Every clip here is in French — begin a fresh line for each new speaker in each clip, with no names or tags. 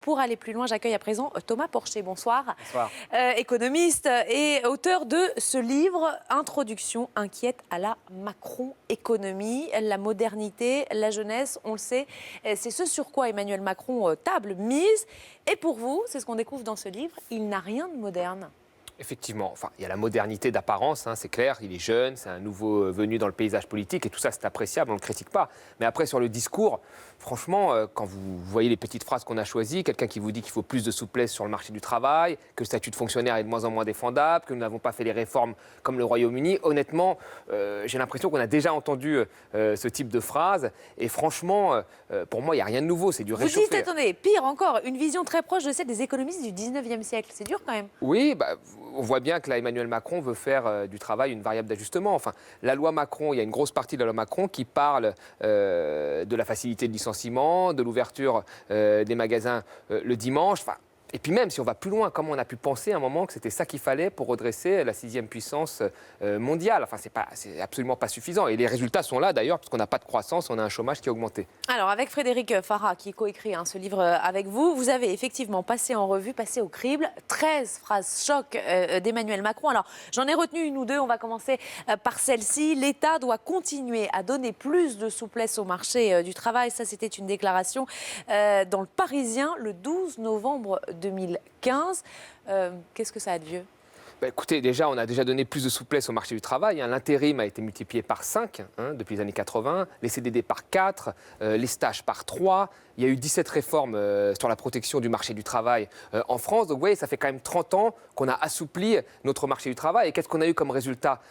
Pour aller plus loin, j'accueille à présent Thomas Porcher. Bonsoir.
Bonsoir.
Économiste et auteur de ce livre, Introduction inquiète à la Macron-économie. La modernité, la jeunesse, on le sait, c'est ce sur quoi Emmanuel Macron mise. Et pour vous, c'est ce qu'on découvre dans ce livre, il n'a rien de moderne.
Effectivement, enfin, il y a la modernité d'apparence, c'est clair, il est jeune, c'est un nouveau venu dans le paysage politique et tout ça c'est appréciable, on ne le critique pas. Mais après sur le discours, franchement, quand vous voyez les petites phrases qu'on a choisies, quelqu'un qui vous dit qu'il faut plus de souplesse sur le marché du travail, que le statut de fonctionnaire est de moins en moins défendable, que nous n'avons pas fait les réformes comme le Royaume-Uni, honnêtement, j'ai l'impression qu'on a déjà entendu ce type de phrases et franchement, pour moi il n'y a rien de nouveau, c'est du réchauffé.
Vous dites, attendez, pire encore, une vision très proche de celle des économistes du 19e siècle, c'est dur quand même.
Oui, on voit bien que là, Emmanuel Macron veut faire du travail une variable d'ajustement. Enfin, la loi Macron, il y a une grosse partie de la loi Macron qui parle de la facilité de licenciement, de l'ouverture des magasins le dimanche. Enfin, et puis même, si on va plus loin, comment on a pu penser à un moment que c'était ça qu'il fallait pour redresser la 6e puissance mondiale. Enfin, c'est absolument pas suffisant. Et les résultats sont là d'ailleurs, parce qu'on n'a pas de croissance, on a un chômage qui a augmenté.
Alors, avec Frédéric Farah, qui coécrit ce livre avec vous, vous avez effectivement passé en revue, passé au crible, 13 phrases choc d'Emmanuel Macron. Alors, j'en ai retenu une ou deux, on va commencer par celle-ci. L'État doit continuer à donner plus de souplesse au marché du travail. Ça, c'était une déclaration dans le Parisien le 12 novembre 2015. Qu'est-ce que ça a de vieux ?
Écoutez, déjà, on a déjà donné plus de souplesse au marché du travail. L'intérim a été multiplié par 5 depuis les années 80, les CDD par 4, les stages par 3. Il y a eu 17 réformes sur la protection du marché du travail en France. Donc, vous voyez, ça fait quand même 30 ans qu'on a assoupli notre marché du travail. Et qu'est-ce qu'on a eu comme résultat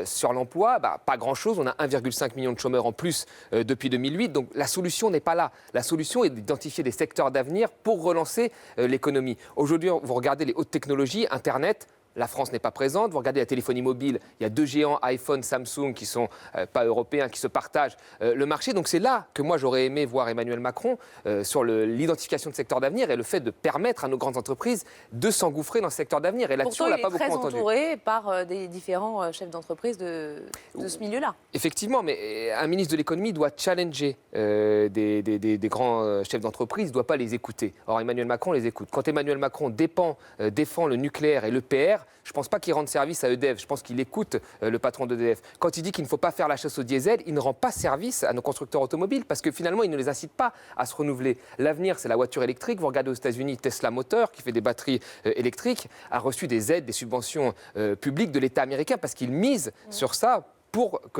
sur l'emploi ? Pas grand-chose. On a 1,5 million de chômeurs en plus depuis 2008. Donc, la solution n'est pas là. La solution est d'identifier des secteurs d'avenir pour relancer l'économie. Aujourd'hui, vous regardez les hautes technologies, Internet. La France n'est pas présente. Vous regardez la téléphonie mobile, il y a deux géants, iPhone, Samsung, qui ne sont pas européens, qui se partagent le marché. Donc c'est là que moi j'aurais aimé voir Emmanuel Macron sur l'identification de secteurs d'avenir et le fait de permettre à nos grandes entreprises de s'engouffrer dans ce secteur d'avenir. Et là-dessus, on l'a pas beaucoup entendu.
Pourtant, il est très entouré par des différents chefs d'entreprise de ce milieu-là.
Effectivement, mais un ministre de l'économie doit challenger des grands chefs d'entreprise, il ne doit pas les écouter. Or, Emmanuel Macron les écoute. Quand Emmanuel Macron défend le nucléaire et l'EPR, je ne pense pas qu'il rende service à EDF, je pense qu'il écoute le patron d'EDF. Quand il dit qu'il ne faut pas faire la chasse au diesel, il ne rend pas service à nos constructeurs automobiles parce que finalement, il ne les incite pas à se renouveler. L'avenir, c'est la voiture électrique. Vous regardez aux États-Unis, Tesla Motor, qui fait des batteries électriques, a reçu des aides, des subventions publiques de l'État américain parce qu'il mise sur ça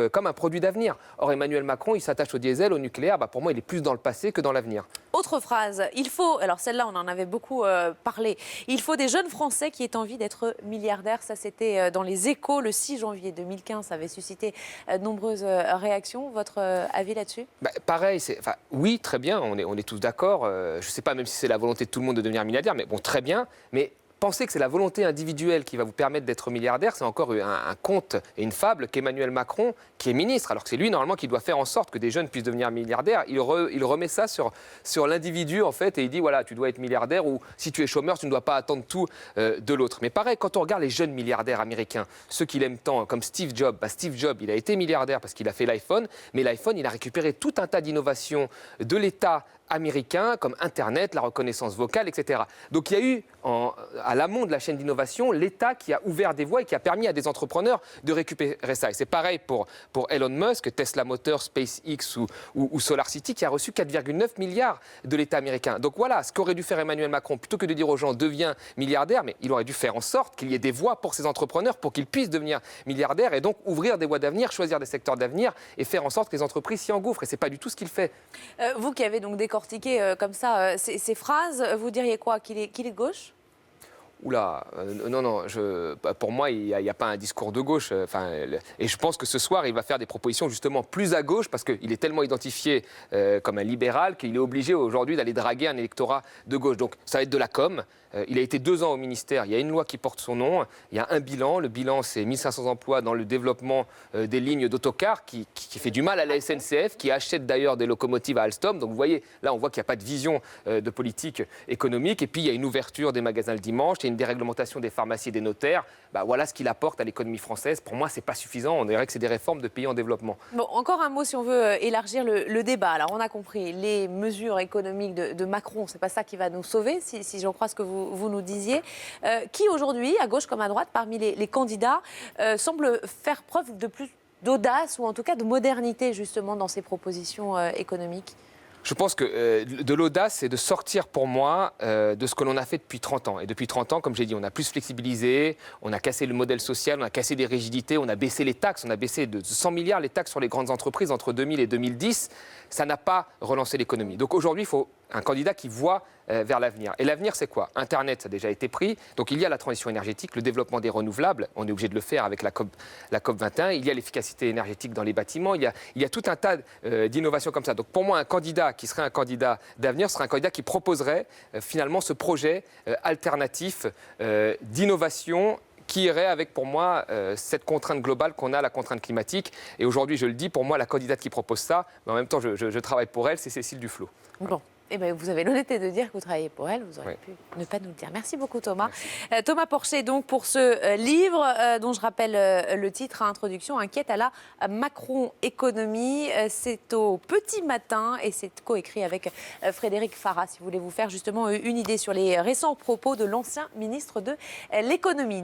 comme un produit d'avenir. Or, Emmanuel Macron, il s'attache au diesel, au nucléaire. Pour moi, il est plus dans le passé que dans l'avenir.
Autre phrase, il faut, alors celle-là, on en avait beaucoup parlé, il faut des jeunes Français qui aient envie d'être milliardaires. Ça, c'était dans les Échos le 6 janvier 2015. Ça avait suscité de nombreuses réactions. Votre avis là-dessus ?
Pareil, oui, très bien, on est tous d'accord. Je ne sais pas même si c'est la volonté de tout le monde de devenir milliardaire, mais bon, très bien. Mais penser que c'est la volonté individuelle qui va vous permettre d'être milliardaire, c'est encore un conte et une fable qu'Emmanuel Macron, qui est ministre, alors que c'est lui normalement qui doit faire en sorte que des jeunes puissent devenir milliardaires, il remet ça sur l'individu en fait et il dit voilà, tu dois être milliardaire ou si tu es chômeur, tu ne dois pas attendre tout de l'autre. Mais pareil, quand on regarde les jeunes milliardaires américains, ceux qu'il aime tant, comme Steve Jobs, Steve Jobs, il a été milliardaire parce qu'il a fait l'iPhone, mais l'iPhone, il a récupéré tout un tas d'innovations de l'État américain, comme Internet, la reconnaissance vocale, etc. Donc il y a eu, à l'amont de la chaîne d'innovation, l'État qui a ouvert des voies et qui a permis à des entrepreneurs de récupérer ça. Et c'est pareil pour Elon Musk, Tesla Motors, SpaceX ou SolarCity, qui a reçu 4,9 milliards de l'État américain. Donc voilà, ce qu'aurait dû faire Emmanuel Macron, plutôt que de dire aux gens « deviens milliardaire », mais il aurait dû faire en sorte qu'il y ait des voies pour ces entrepreneurs pour qu'ils puissent devenir milliardaires et donc ouvrir des voies d'avenir, choisir des secteurs d'avenir et faire en sorte que les entreprises s'y engouffrent. Et ce n'est pas du tout ce qu'il fait.
Vous qui avez donc décortiqué comme ça ces phrases, vous diriez quoi ? Qu'il est de gauche ?
Oula, non, pour moi, il n'y a pas un discours de gauche. Et je pense que ce soir, il va faire des propositions justement plus à gauche parce qu'il est tellement identifié comme un libéral qu'il est obligé aujourd'hui d'aller draguer un électorat de gauche. Donc ça va être de la com. Il a été 2 ans au ministère, il y a une loi qui porte son nom, il y a un bilan. Le bilan, c'est 1500 emplois dans le développement des lignes d'autocars qui fait du mal à la SNCF, qui achète d'ailleurs des locomotives à Alstom. Donc vous voyez, là, on voit qu'il n'y a pas de vision de politique économique. Et puis, il y a une ouverture des magasins le dimanche, il y a une déréglementation des pharmacies et des notaires. Bah, voilà ce qu'il apporte à l'économie française. Pour moi, ce n'est pas suffisant. On dirait que c'est des réformes de pays en développement.
Bon, encore un mot si on veut élargir le débat. Alors, on a compris, les mesures économiques de Macron, ce n'est pas ça qui va nous sauver, si j'en crois ce que vous nous disiez. Qui aujourd'hui, à gauche comme à droite, parmi les candidats, semble faire preuve de plus d'audace ou en tout cas de modernité justement dans ses propositions économiques?
Je pense que de l'audace, c'est de sortir pour moi de ce que l'on a fait depuis 30 ans. Et depuis 30 ans, comme j'ai dit, on a plus flexibilisé, on a cassé le modèle social, on a cassé des rigidités, on a baissé les taxes, on a baissé de 100 milliards les taxes sur les grandes entreprises entre 2000 et 2010. Ça n'a pas relancé l'économie. Donc aujourd'hui, il faut un candidat qui voit vers l'avenir. Et l'avenir, c'est quoi? Internet, ça a déjà été pris. Donc il y a la transition énergétique, le développement des renouvelables. On est obligé de le faire avec la COP 21. Il y a l'efficacité énergétique dans les bâtiments. Il y a tout un tas d'innovations comme ça. Donc pour moi, un candidat qui serait un candidat d'avenir serait un candidat qui proposerait finalement ce projet alternatif d'innovation qui irait avec, pour moi, cette contrainte globale qu'on a, la contrainte climatique. Et aujourd'hui, je le dis, pour moi, la candidate qui propose ça, mais en même temps, je travaille pour elle, c'est Cécile Duflot.
Bon. Eh bien, vous avez l'honnêteté de dire que vous travaillez pour elle, vous auriez pu ne pas nous le dire. Merci beaucoup Thomas. Thomas Porcher, donc, pour ce livre dont je rappelle le titre, Introduction inquiète à la Macron-économie. C'est au Petit Matin et c'est coécrit avec Frédéric Farah, si vous voulez vous faire justement une idée sur les récents propos de l'ancien ministre de l'économie.